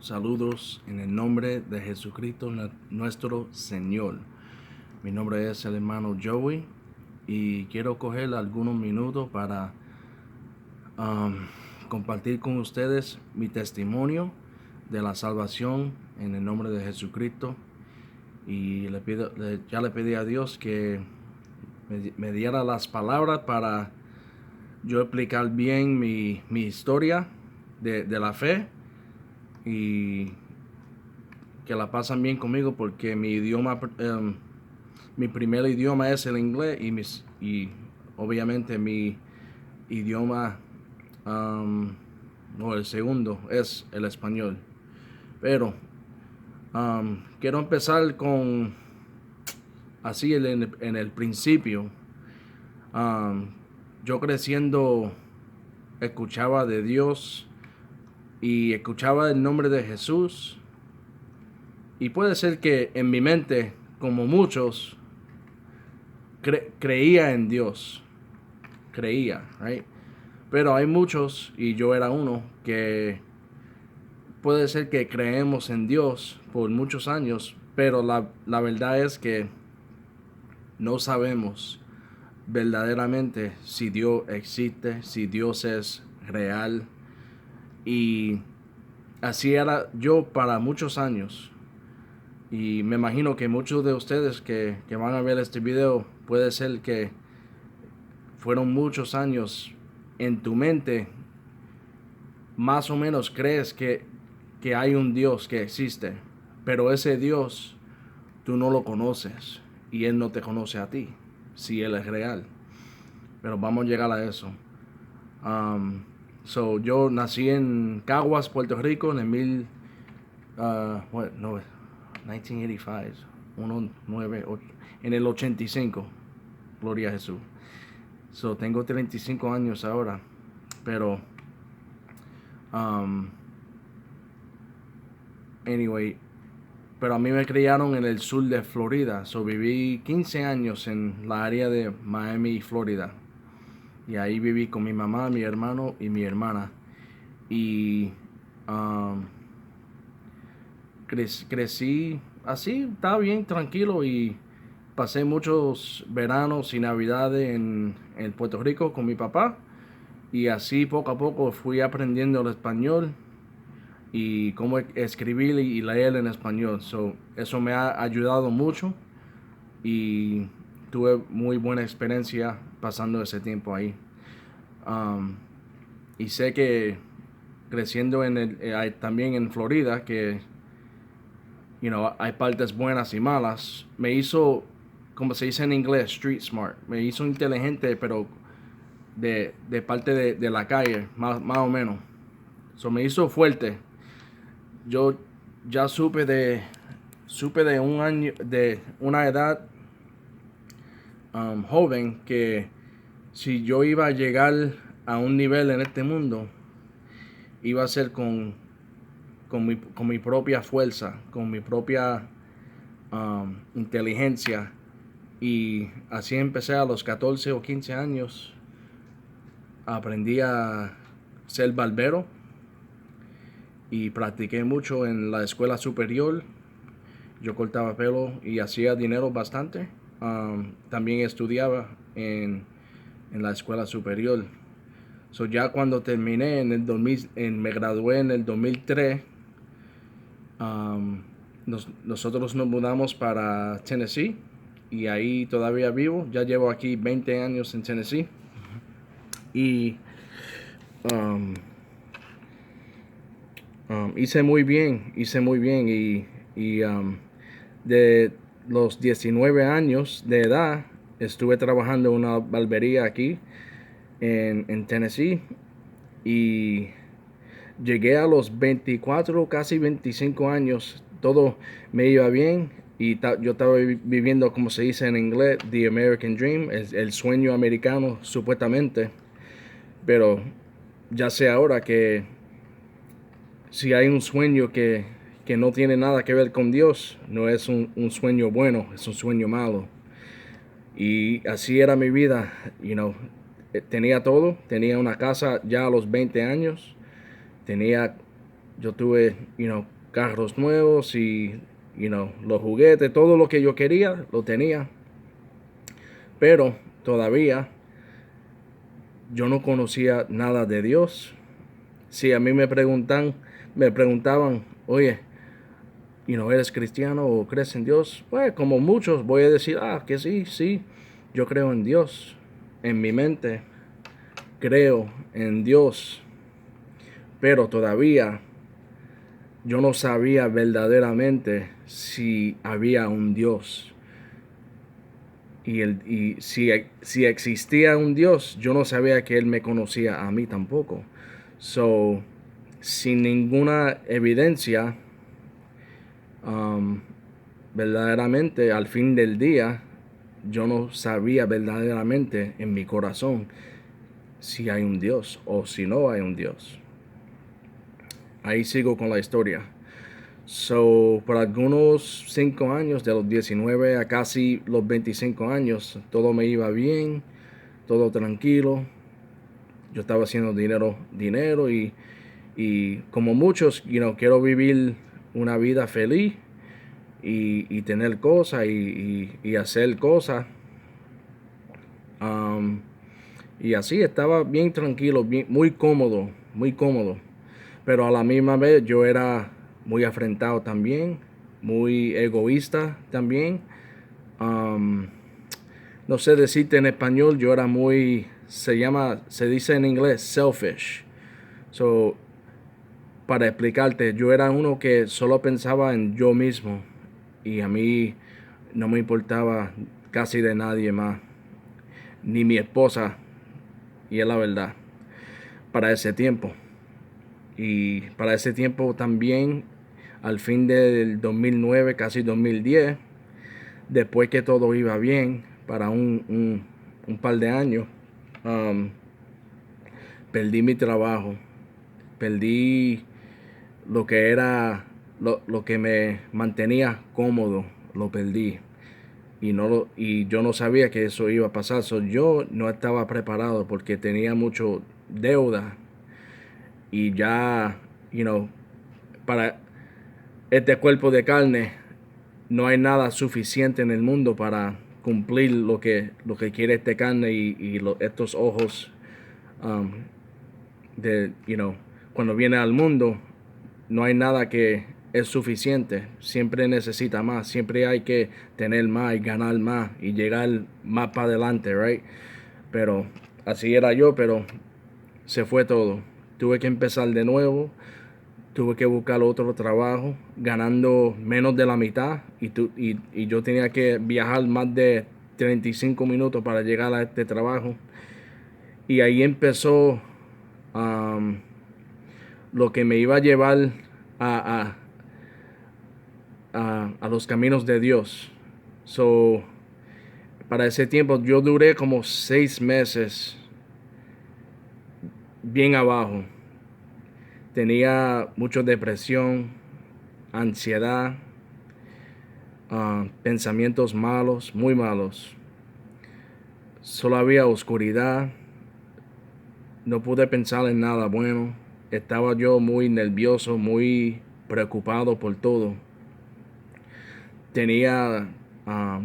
Saludos en el nombre de Jesucristo nuestro Señor. Mi nombre es el hermano Joey y quiero coger algunos minutos para compartir con ustedes mi testimonio de la salvación en el nombre de Jesucristo. Y ya le pedí a Dios que me diera las palabras para yo explicar bien mi historia de la fe, y que la pasan bien conmigo porque mi idioma, mi primer idioma es el inglés y obviamente mi idioma, no, el segundo es el español. Pero quiero empezar con así en el principio. Yo creciendo escuchaba de Dios y escuchaba el nombre de Jesús. Y puede ser que en mi mente, como muchos, creía en Dios. Creía, right? Pero hay muchos, y yo era uno, que puede ser que creemos en Dios por muchos años, pero la verdad es que no sabemos verdaderamente si Dios existe, si Dios es real. Y así era yo para muchos años. Y me imagino que muchos de ustedes que van a ver este video, puede ser que fueron muchos años en tu mente, más o menos crees que hay un Dios que existe, pero ese Dios tú no lo conoces y Él no te conoce a ti, si Él es real. Pero vamos a llegar a eso. Yo nací en Caguas, Puerto Rico, en el 1985, en el 85, gloria a Jesús. Tengo 35 años ahora, pero anyway, pero a mí me criaron en el sur de Florida. Viví 15 años en la área de Miami, Florida. Y ahí viví con mi mamá, mi hermano y mi hermana. Y crecí así, estaba bien tranquilo, y pasé muchos veranos y navidades en Puerto Rico con mi papá. Y así poco a poco fui aprendiendo el español y cómo escribir y leer en español. Eso me ha ayudado mucho y tuve muy buena experiencia pasando ese tiempo ahí. Y sé que creciendo también en Florida, que hay partes buenas y malas, me hizo, como se dice en inglés, street smart. Me hizo inteligente, pero de parte de la calle, más o menos. Me hizo fuerte. Yo ya supe de un año, de una edad joven, que si yo iba a llegar a un nivel en este mundo, iba a ser con mi propia fuerza, con mi propia inteligencia. Y así empecé a los 14 o 15 años. Aprendí a ser barbero y practiqué mucho en la escuela superior. Yo cortaba pelo y hacía dinero bastante. También estudiaba en la escuela superior. Ya cuando terminé en el 2000, me gradué en el 2003, nosotros nos mudamos para Tennessee y ahí todavía vivo. Ya llevo aquí 20 años en Tennessee. Y hice muy bien y de los 19 años de edad estuve trabajando en una barbería aquí en Tennessee, y llegué a los 24, casi 25 años, todo me iba bien y yo estaba viviendo, como se dice en inglés, the American Dream, el sueño americano supuestamente. Pero ya sé ahora que si hay un sueño que no tiene nada que ver con Dios, no es un sueño bueno, es un sueño malo. Y así era mi vida, tenía todo, tenía una casa ya a los 20 años, tenía Yo tuve, carros nuevos y, los juguetes, todo lo que yo quería, lo tenía. Pero todavía yo no conocía nada de Dios. Si a mí me preguntaban, oye, ¿eres cristiano o crees en Dios? Pues como muchos voy a decir, que sí, sí, yo creo en Dios. En mi mente creo en Dios, pero todavía yo no sabía verdaderamente si había un Dios. Y si existía un Dios, yo no sabía que Él me conocía a mí tampoco. So, sin ninguna evidencia, um, verdaderamente al fin del día, yo no sabía verdaderamente en mi corazón si hay un Dios o si no hay un Dios. Ahí sigo con la historia. So, por algunos 5 años, de los 19 a casi los 25 años, todo me iba bien, todo tranquilo. Yo estaba haciendo dinero y como muchos, quiero vivir una vida feliz y tener cosas y hacer cosas. Um, y así estaba bien tranquilo, bien, muy cómodo, muy cómodo. Pero a la misma vez yo era muy afrentado también, muy egoísta también. Um, no sé decirte en español, yo era se dice en inglés selfish. So, para explicarte, yo era uno que solo pensaba en yo mismo y a mí no me importaba casi de nadie más, ni mi esposa, y es la verdad, para ese tiempo. Y para ese tiempo también, al fin del 2009, casi 2010, después que todo iba bien, para un par de años, um, perdí mi trabajo, perdí lo que era, lo que me mantenía cómodo, lo perdí. Y yo no sabía que eso iba a pasar. So, yo no estaba preparado porque tenía mucho deuda y ya, para este cuerpo de carne no hay nada suficiente en el mundo para cumplir lo que quiere este carne y estos ojos, um, cuando viene al mundo no hay nada que es suficiente, siempre necesita más, siempre hay que tener más y ganar más y llegar más para adelante, right? Pero así era yo, pero se fue todo. Tuve que empezar de nuevo, tuve que buscar otro trabajo, ganando menos de la mitad y yo tenía que viajar más de 35 minutos para llegar a este trabajo. Y ahí empezó um, lo que me iba a llevar a, a los caminos de Dios. So, para ese tiempo yo duré como 6 meses bien abajo. Tenía mucha depresión, ansiedad, pensamientos malos, muy malos. Solo había oscuridad. No pude pensar en nada bueno. Estaba yo muy nervioso, muy preocupado por todo. Tenía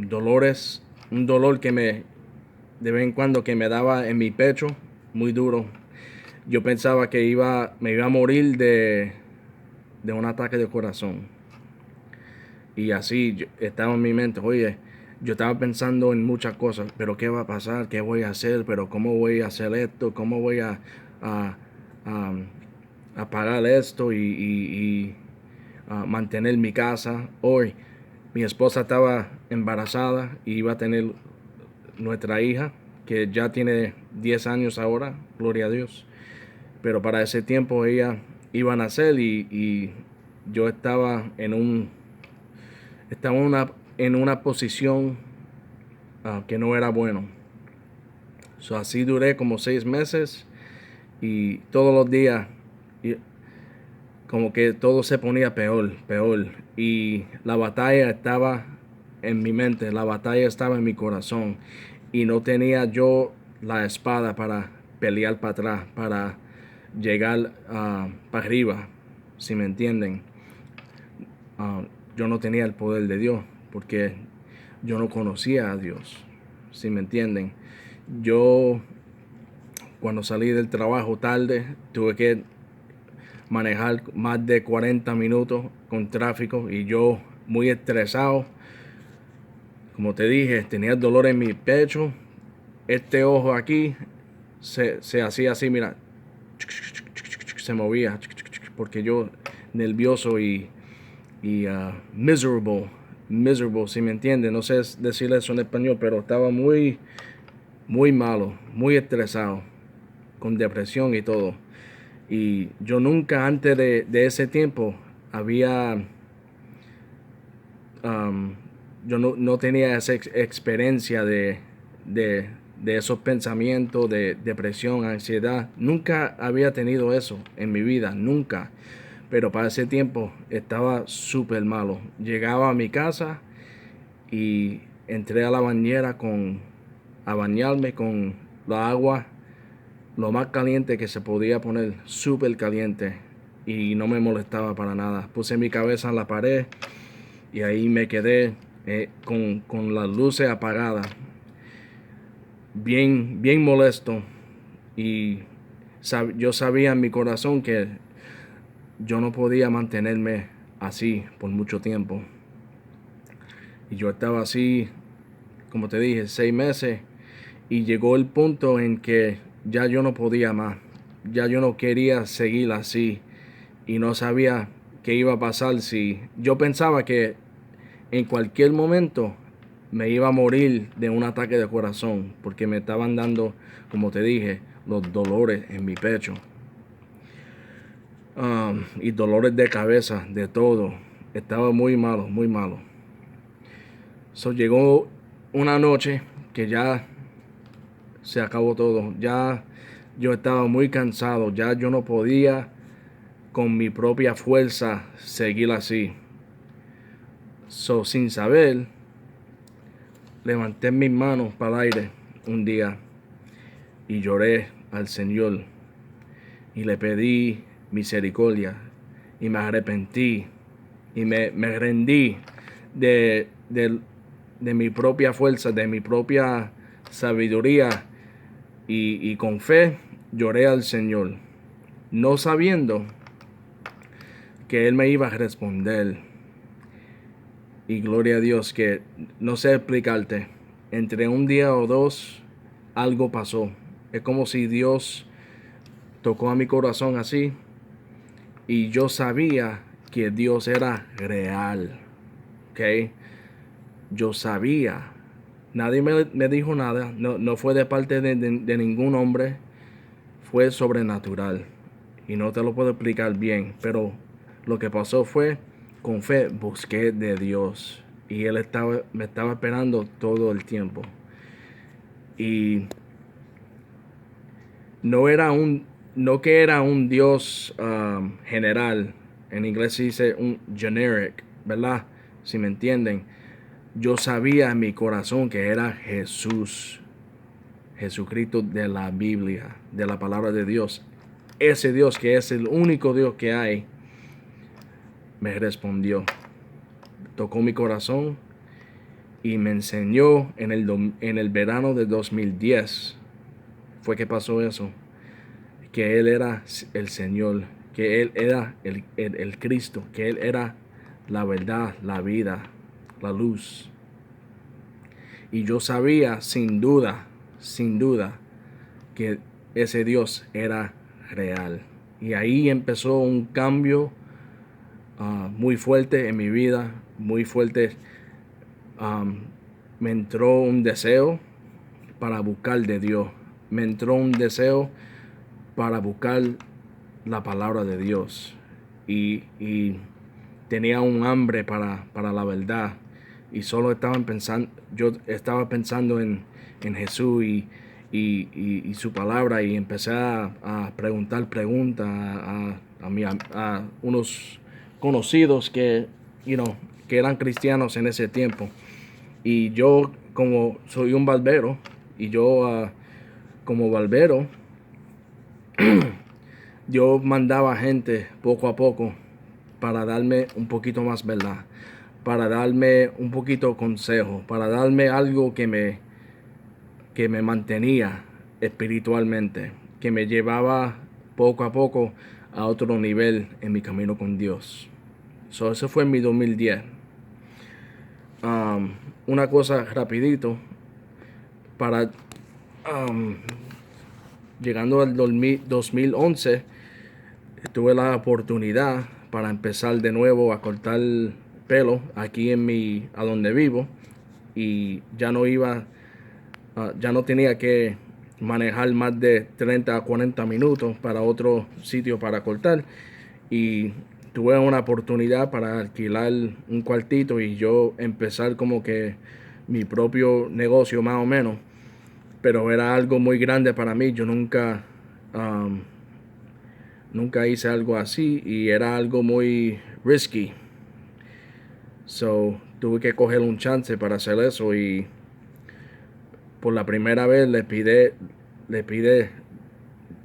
dolores, un dolor de vez en cuando que me daba en mi pecho, muy duro. Yo pensaba que me iba a morir de un ataque de corazón. Y así estaba en mi mente, oye, yo estaba pensando en muchas cosas, pero ¿qué va a pasar? ¿Qué voy a hacer? ¿Pero cómo voy a hacer esto? ¿Cómo voy a, a, a pagar esto y mantener mi casa? Hoy mi esposa estaba embarazada y iba a tener nuestra hija, que ya tiene 10 años ahora, gloria a Dios. Pero para ese tiempo ella iba a nacer y yo estaba en una posición que no era bueno. So, así duré como 6 meses y todos los días como que todo se ponía peor, peor. Y la batalla estaba en mi mente, la batalla estaba en mi corazón. Y no tenía yo la espada para pelear para atrás, para llegar para arriba. si me entienden. Yo no tenía el poder de Dios porque yo no conocía a Dios, si me entienden. Yo, cuando salí del trabajo tarde, tuve que manejar más de 40 minutos con tráfico y yo muy estresado. Como te dije, tenía dolor en mi pecho. Este ojo aquí se hacía así, mira, se movía porque yo nervioso y miserable, si me entiende. No sé decir eso en español, pero estaba muy, muy malo, muy estresado, con depresión y todo. Y yo nunca antes de ese tiempo había, yo no tenía esa experiencia de esos pensamientos, de depresión, ansiedad. Nunca había tenido eso en mi vida, nunca. Pero para ese tiempo estaba súper malo. Llegaba a mi casa y entré a la bañera a bañarme con la agua lo más caliente que se podía poner, súper caliente, y no me molestaba para nada. Puse mi cabeza en la pared y ahí me quedé con las luces apagadas, bien, bien molesto. Y yo sabía en mi corazón que yo no podía mantenerme así por mucho tiempo. Y yo estaba así, como te dije, 6 meses. Y llegó el punto en que ya yo no podía más. Ya yo no quería seguir así. Y no sabía qué iba a pasar si yo pensaba que en cualquier momento me iba a morir de un ataque de corazón. Porque me estaban dando, como te dije, los dolores en mi pecho. Y dolores de cabeza, de todo. Estaba muy malo, muy malo. Llegó una noche que ya se acabó todo. Ya yo estaba muy cansado. Ya yo no podía con mi propia fuerza seguir así. Sin saber, levanté mis manos para el aire un día y lloré al Señor y le pedí misericordia y me arrepentí y me rendí de mi propia fuerza, de mi propia sabiduría, y con fe lloré al Señor, no sabiendo que Él me iba a responder. Y gloria a Dios que no sé explicarte. Entre un día o dos algo pasó. Es como si Dios tocó a mi corazón así y yo sabía que Dios era real. ¿Ok? Yo sabía. Nadie me dijo nada. No fue de parte de ningún hombre. Fue sobrenatural. Y no te lo puedo explicar bien. Pero lo que pasó fue, con fe, busqué de Dios. Y Él me estaba esperando todo el tiempo. Y no que era un Dios general. En inglés se dice un generic, ¿verdad? Si me entienden. Yo sabía en mi corazón que era Jesús. Jesucristo de la Biblia, de la palabra de Dios. Ese Dios que es el único Dios que hay, me respondió. Tocó mi corazón y me enseñó en el verano de 2010. Fue que pasó eso. Que Él era el Señor, que Él era el Cristo, que Él era la verdad, la vida, la luz. Y yo sabía sin duda, que ese Dios era real. Y ahí empezó un cambio muy fuerte en mi vida, muy fuerte. Me entró un deseo para buscar de Dios. Me entró un deseo para buscar la palabra de Dios. Y tenía un hambre para la verdad. Y solo yo estaba pensando en Jesús y su palabra. Y empecé a preguntar preguntas a unos conocidos que eran cristianos en ese tiempo. Y yo, como soy un barbero, y yo como barbero, yo mandaba gente poco a poco para darme un poquito más verdad, para darme un poquito consejo, para darme algo que me mantenía espiritualmente, que me llevaba poco a poco a otro nivel en mi camino con Dios. So, eso fue en mi 2010. Um, una cosa rapidito, para um, llegando al 2011, tuve la oportunidad para empezar de nuevo a cortar pelo aquí a donde vivo, y ya no tenía que manejar más de 30 a 40 minutos para otro sitio para cortar, y tuve una oportunidad para alquilar un cuartito y yo empezar como que mi propio negocio más o menos, pero era algo muy grande para mí. Yo um, nunca hice algo así y era algo muy risky. So tuve que coger un chance para hacer eso, y por la primera vez le pide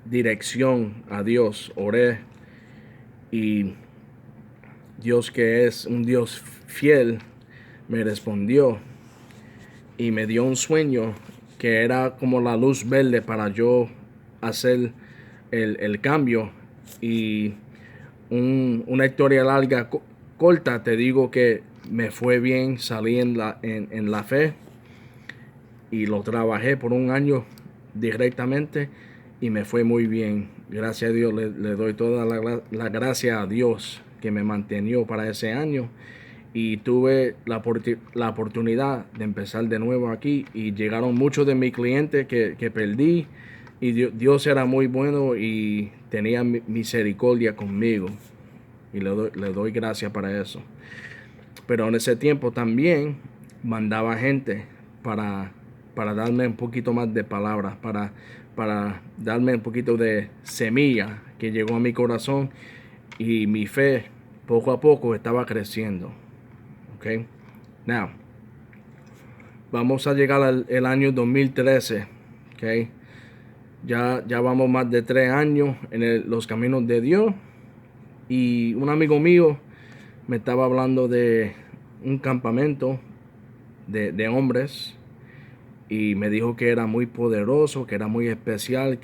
dirección a Dios. Oré, y Dios, que es un Dios fiel, me respondió y me dio un sueño que era como la luz verde para yo hacer el cambio. Y una historia larga, corta, te digo que me fue bien, salí en la fe y lo trabajé por un año directamente y me fue muy bien. Gracias a Dios, le doy toda la gracia a Dios que me mantenió para ese año, y tuve la oportunidad de empezar de nuevo aquí, y llegaron muchos de mis clientes que perdí, y Dios era muy bueno y tenía misericordia conmigo, y le doy gracias para eso. Pero en ese tiempo también mandaba gente para, para darme un poquito más de palabras, para darme un poquito de semilla que llegó a mi corazón, y mi fe poco a poco estaba creciendo. Okay. Now, vamos a llegar al el año 2013. Okay. Ya vamos más de 3 años en los caminos de Dios, y un amigo mío me estaba hablando de un campamento de hombres, y me dijo que era muy poderoso, que era muy especial,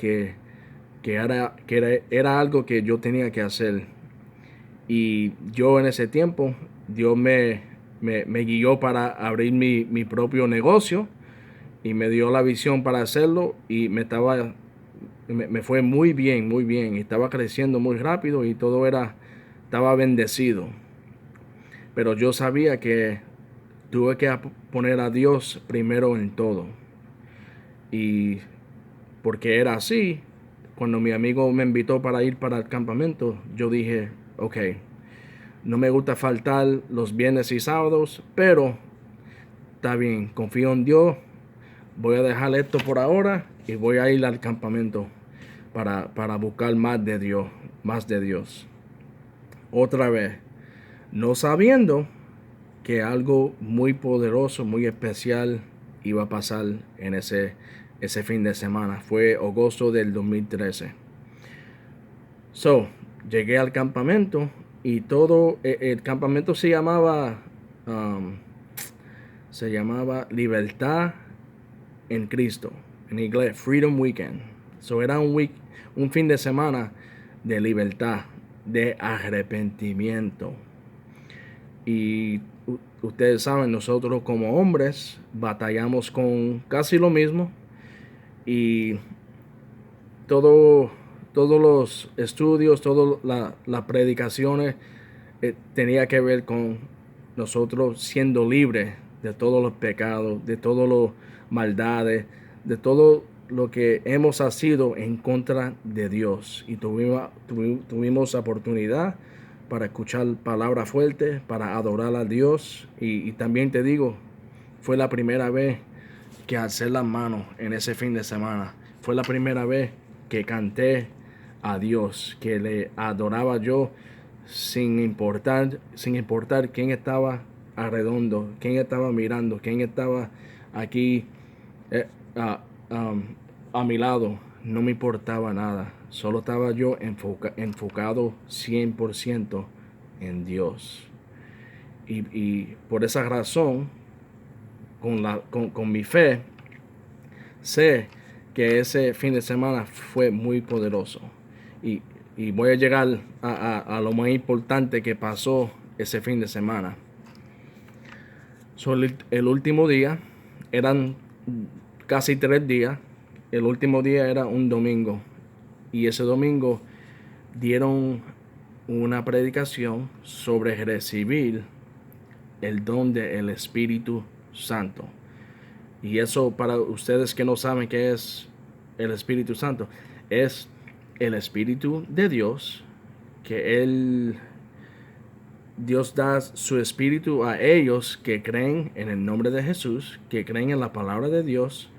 era algo que yo tenía que hacer. Y yo en ese tiempo, Dios me guió para abrir mi propio negocio, y me dio la visión para hacerlo, y me fue muy bien, muy bien. Estaba creciendo muy rápido y estaba bendecido. Pero yo sabía que tuve que poner a Dios primero en todo. Y porque era así, cuando mi amigo me invitó para ir para el campamento, yo dije, ok, no me gusta faltar los viernes y sábados, pero está bien, confío en Dios, voy a dejar esto por ahora y voy a ir al campamento para buscar más de Dios, más de Dios. Otra vez, no sabiendo que algo muy poderoso, muy especial iba a pasar en ese fin de semana. Fue agosto del 2013. So, llegué al campamento, y todo el campamento um, se llamaba Libertad en Cristo, en inglés Freedom Weekend. So, era un fin de semana de libertad, de arrepentimiento. Y ustedes saben, nosotros como hombres batallamos con casi lo mismo, y todo, todos los estudios, todas las predicaciones tenía que ver con nosotros siendo libres de todos los pecados, de todas las maldades, de todo lo que hemos sido en contra de Dios. Y tuvimos oportunidad para escuchar palabras fuertes, para adorar a Dios. Y también te digo, fue la primera vez que alcé las manos en ese fin de semana. Fue la primera vez que canté a Dios, que le adoraba yo sin importar quién estaba alrededor, quién estaba mirando, quién estaba aquí eh, a, um, a mi lado. No me importaba nada. Solo estaba yo enfocado 100% en Dios. Y por esa razón, con mi fe, sé que ese fin de semana fue muy poderoso. Y, y voy a llegar a lo más importante que pasó ese fin de semana. El último día, eran casi 3 días. El último día era un domingo. Y ese domingo dieron una predicación sobre recibir el don del Espíritu Santo. Y eso, para ustedes que no saben qué es el Espíritu Santo, es el Espíritu de Dios, que Dios da su Espíritu a ellos que creen en el nombre de Jesús, que creen en la palabra de Dios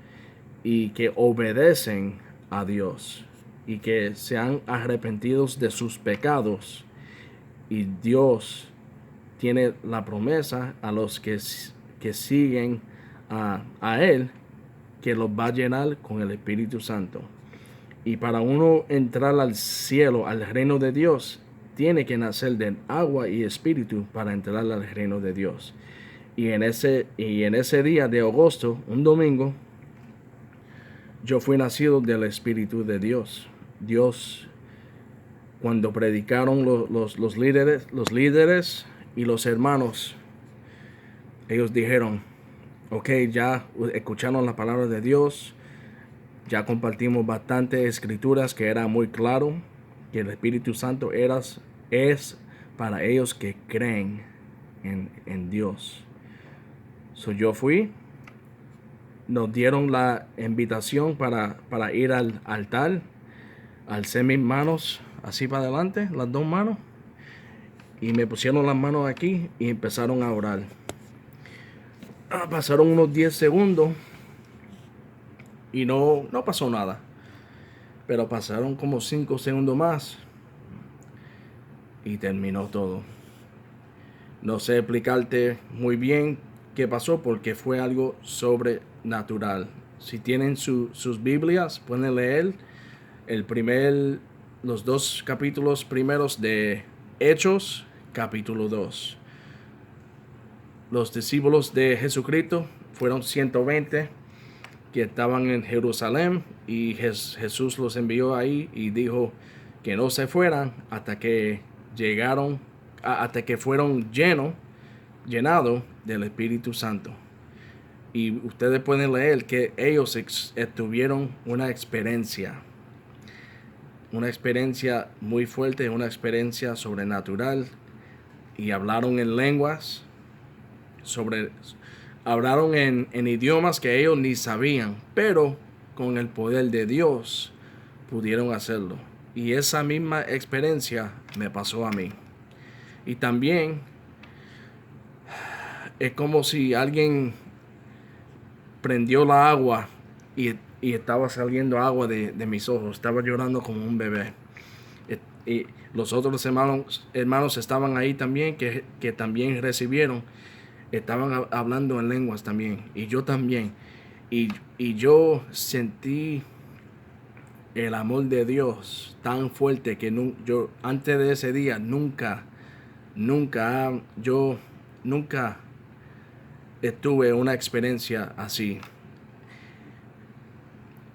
y que obedecen a Dios y que sean arrepentidos de sus pecados. Y Dios tiene la promesa a los que siguen a Él, que los va a llenar con el Espíritu Santo. Y para uno entrar al cielo, al reino de Dios, tiene que nacer de agua y espíritu para entrar al reino de Dios. Y en ese día de agosto, un domingo, yo fui nacido del Espíritu de Dios. Dios, cuando predicaron los líderes y los hermanos, ellos dijeron, ok, ya escucharon la palabra de Dios, ya compartimos bastantes escrituras que era muy claro que el Espíritu Santo es para ellos que creen en Dios. Yo fui, nos dieron la invitación para ir al altar, alcé mis manos así para adelante, las dos manos, y me pusieron las manos aquí y empezaron a orar. Pasaron unos 10 segundos y no pasó nada. Pero pasaron como 5 segundos más y terminó todo. No sé explicarte muy bien qué pasó porque fue algo sobrenatural. Si tienen sus Biblias, pueden leer los 2 capítulos primeros de Hechos, capítulo 2. Los discípulos de Jesucristo fueron 120 que estaban en Jerusalén y Jesús los envió ahí y dijo que no se fueran hasta que fueron llenados del Espíritu Santo. Y ustedes pueden leer que ellos tuvieron una experiencia muy fuerte, una experiencia sobrenatural, y hablaron en lenguas, hablaron en idiomas que ellos ni sabían, pero con el poder de Dios pudieron hacerlo. Y esa misma experiencia me pasó a mí. Y también es como si alguien prendió la agua y estaba saliendo agua de mis ojos. Estaba llorando como un bebé. Y los otros hermanos estaban ahí también, que también recibieron. Estaban hablando en lenguas también. Y yo también. Y yo sentí el amor de Dios tan fuerte que yo antes de ese día nunca tuve una experiencia así.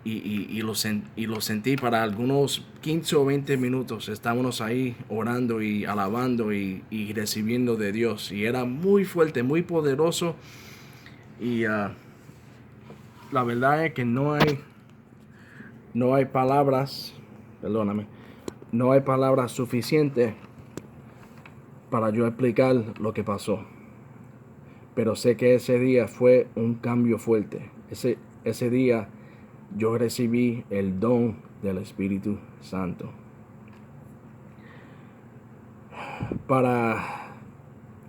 Y lo sentí para algunos 15 o 20 minutos. Estábamos ahí orando y alabando y recibiendo de Dios. Y era muy fuerte, muy poderoso. Y la verdad es que no hay palabras, perdóname, no hay palabras suficientes para yo explicar lo que pasó. Pero sé que ese día fue un cambio fuerte. Ese día yo recibí el don del Espíritu Santo.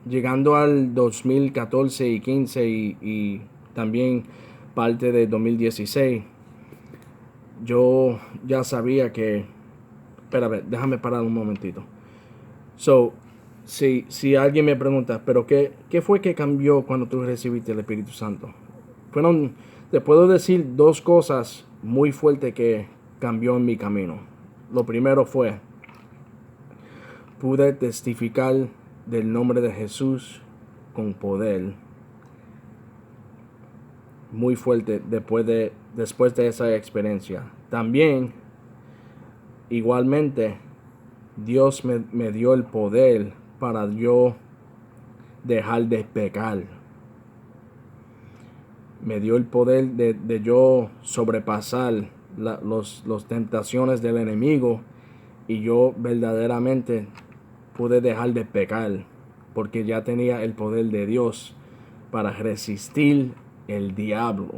Llegando al 2014 y 15 y también parte de 2016, yo ya sabía que... Espérame, déjame parar un momentito. Si alguien me pregunta, ¿pero qué fue que cambió cuando tú recibiste el Espíritu Santo? Te puedo decir 2 cosas muy fuertes que cambió en mi camino. Lo primero fue, pude testificar del nombre de Jesús con poder muy fuerte después de esa experiencia. También, igualmente, Dios me dio el poder para yo dejar de pecar. Me dio el poder de yo sobrepasar los tentaciones del enemigo, y yo verdaderamente pude dejar de pecar porque ya tenía el poder de Dios para resistir el diablo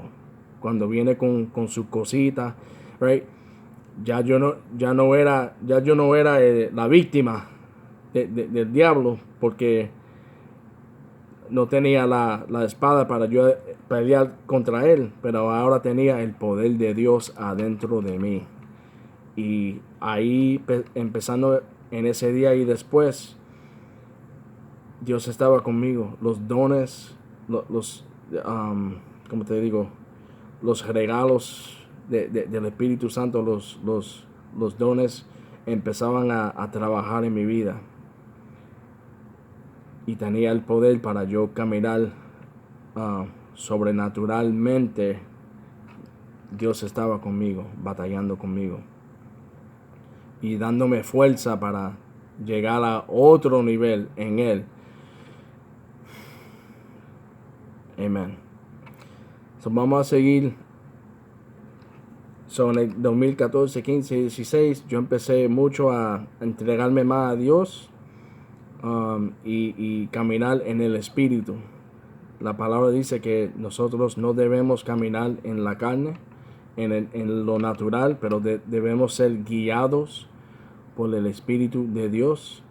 cuando viene con su cosita, right? Ya yo no era la víctima del diablo, porque no tenía la espada para yo pelear contra él, pero ahora tenía el poder de Dios adentro de mí. Y ahí, empezando en ese día y después, Dios estaba conmigo. Los dones, ¿cómo te digo? Los regalos del Espíritu Santo, los dones empezaban a trabajar en mi vida. Y tenía el poder para yo caminar sobrenaturalmente. Dios estaba conmigo, batallando conmigo y dándome fuerza para llegar a otro nivel en Él. Amén. So, vamos a seguir. So, en el 2014, 15 y 16 yo empecé mucho a entregarme más a Dios, y caminar en el Espíritu. La palabra dice que nosotros no debemos caminar en la carne, en lo natural, pero debemos ser guiados por el Espíritu de Dios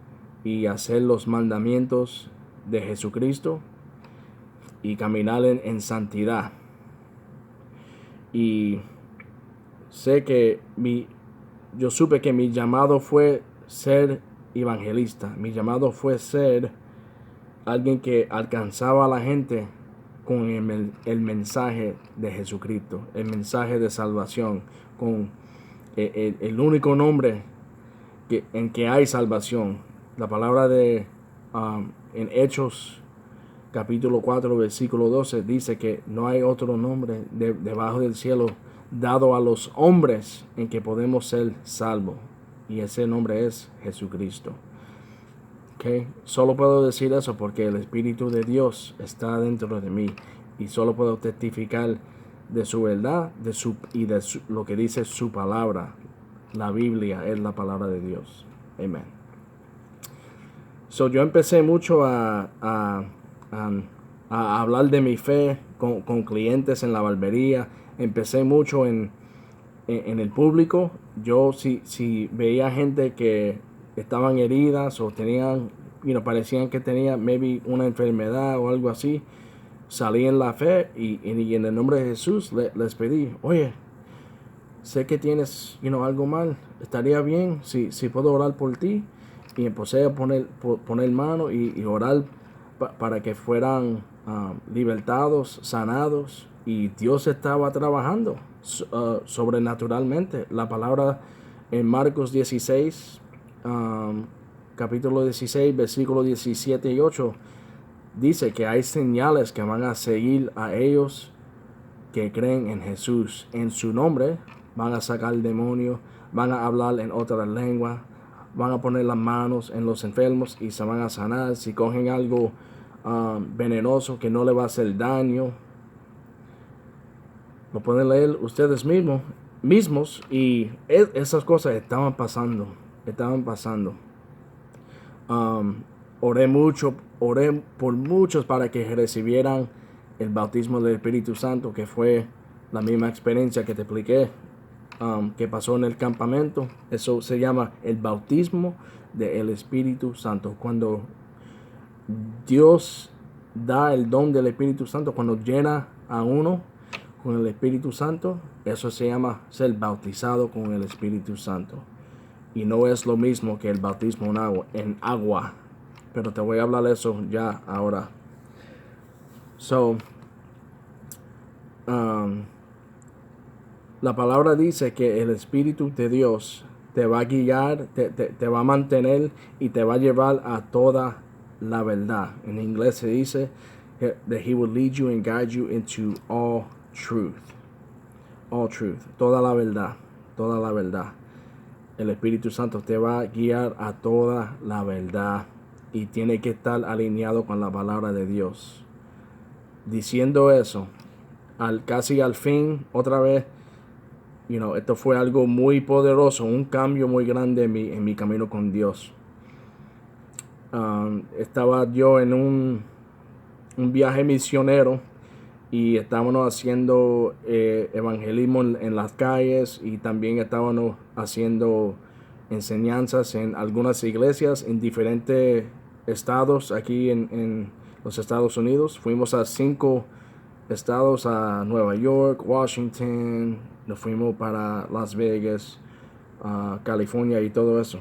y hacer los mandamientos de Jesucristo y caminar en santidad. Y sé que yo supe que mi llamado fue ser evangelista. Mi llamado fue ser alguien que alcanzaba a la gente con el mensaje de Jesucristo, el mensaje de salvación, con el único nombre en que hay salvación. La palabra en Hechos capítulo 4 versículo 12 dice que no hay otro nombre debajo del cielo dado a los hombres en que podemos ser salvos, y ese nombre es Jesucristo. Okay. Solo puedo decir eso porque el Espíritu de Dios está dentro de mí, y solo puedo testificar de su verdad, de lo que dice su palabra. La Biblia es la palabra de Dios. Amén. So, yo empecé mucho a hablar de mi fe con clientes en la barbería. Empecé mucho en el público. Yo si veía gente que estaban heridas o tenían, parecían que tenían maybe una enfermedad o algo así, salí en la fe y en el nombre de Jesús les pedí, oye, sé que tienes algo mal, estaría bien si puedo orar por ti. Y empecé a poner mano y orar para que fueran libertados, sanados, y Dios estaba trabajando sobrenaturalmente. La palabra en Marcos 16, capítulo 16, versículos 17 y 8, dice que hay señales que van a seguir a ellos que creen en Jesús. En su nombre van a sacar demonios, van a hablar en otras lenguas, van a poner las manos en los enfermos y se van a sanar. Si cogen algo venenoso que no le va a hacer daño, lo pueden leer ustedes mismos, y esas cosas estaban pasando. Oré por muchos para que recibieran el bautismo del Espíritu Santo, que fue la misma experiencia que te expliqué, que pasó en el campamento. Eso se llama el bautismo del Espíritu Santo. Cuando Dios da el don del Espíritu Santo, cuando llena a uno con el Espíritu Santo, eso se llama ser bautizado con el Espíritu Santo. Y no es lo mismo que el bautismo en agua. Pero te voy a hablar de eso ya ahora. La palabra dice que el Espíritu de Dios te va a guiar, te va a mantener y te va a llevar a toda la verdad. En inglés se dice that he will lead you and guide you into all truth. All truth. Toda la verdad. Toda la verdad. El Espíritu Santo te va a guiar a toda la verdad y tiene que estar alineado con la palabra de Dios. Diciendo eso, casi al fin, otra vez, esto fue algo muy poderoso, un cambio muy grande en mi camino con Dios. Estaba yo en un viaje misionero y estábamos haciendo evangelismo en las calles y también estábamos haciendo enseñanzas en algunas iglesias en diferentes estados aquí en los Estados Unidos. Fuimos a 5 estados, a Nueva York, Washington, nos fuimos para Las Vegas, California y todo eso.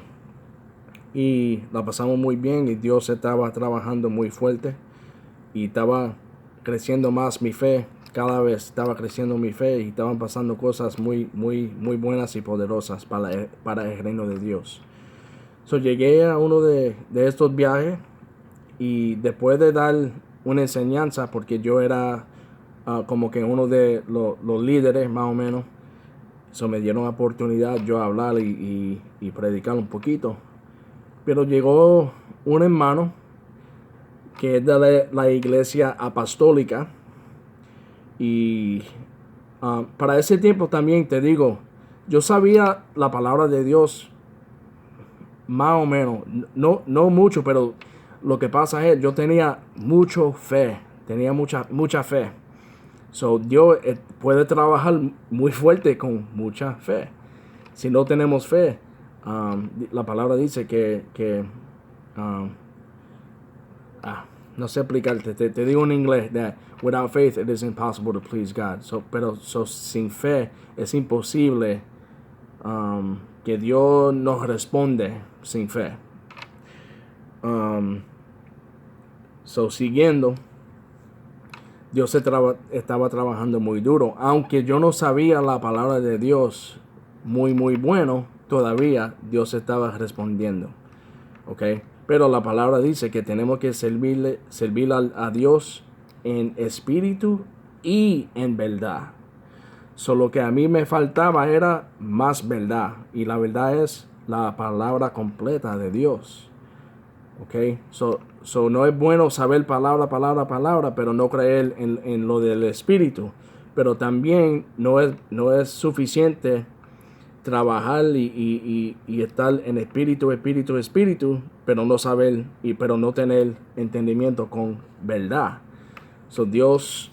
Y la pasamos muy bien y Dios estaba trabajando muy fuerte y estaba creciendo más mi fe. Cada vez estaba creciendo mi fe y estaban pasando cosas muy, muy, muy buenas y poderosas para el reino de Dios. Llegué a uno de estos viajes y después de dar una enseñanza, porque yo era como que uno de los líderes más o menos, me dieron la oportunidad yo a hablar y predicar un poquito. Pero llegó un hermano que es de la iglesia apostólica y para ese tiempo también te digo, yo sabía la palabra de Dios más o menos, no mucho, pero lo que pasa es yo tenía mucha fe, tenía mucha fe. Dios puede trabajar muy fuerte con mucha fe. Si no tenemos fe, la palabra dice que no sé explicarte, te digo en inglés, that without faith it is impossible to please God. Pero sin fe es imposible que Dios nos responde sin fe. Siguiendo, Dios estaba trabajando muy duro, aunque yo no sabía la palabra de Dios muy bueno, todavía Dios estaba respondiendo, ¿ok? Pero la palabra dice que tenemos que servir a Dios en espíritu y en verdad. Lo que a mí me faltaba era más verdad, y la verdad es la palabra completa de Dios, ¿ok? No es bueno saber palabra, pero no creer en lo del espíritu. Pero también no es suficiente trabajar y estar en espíritu, pero no saber pero no tener entendimiento con verdad. Dios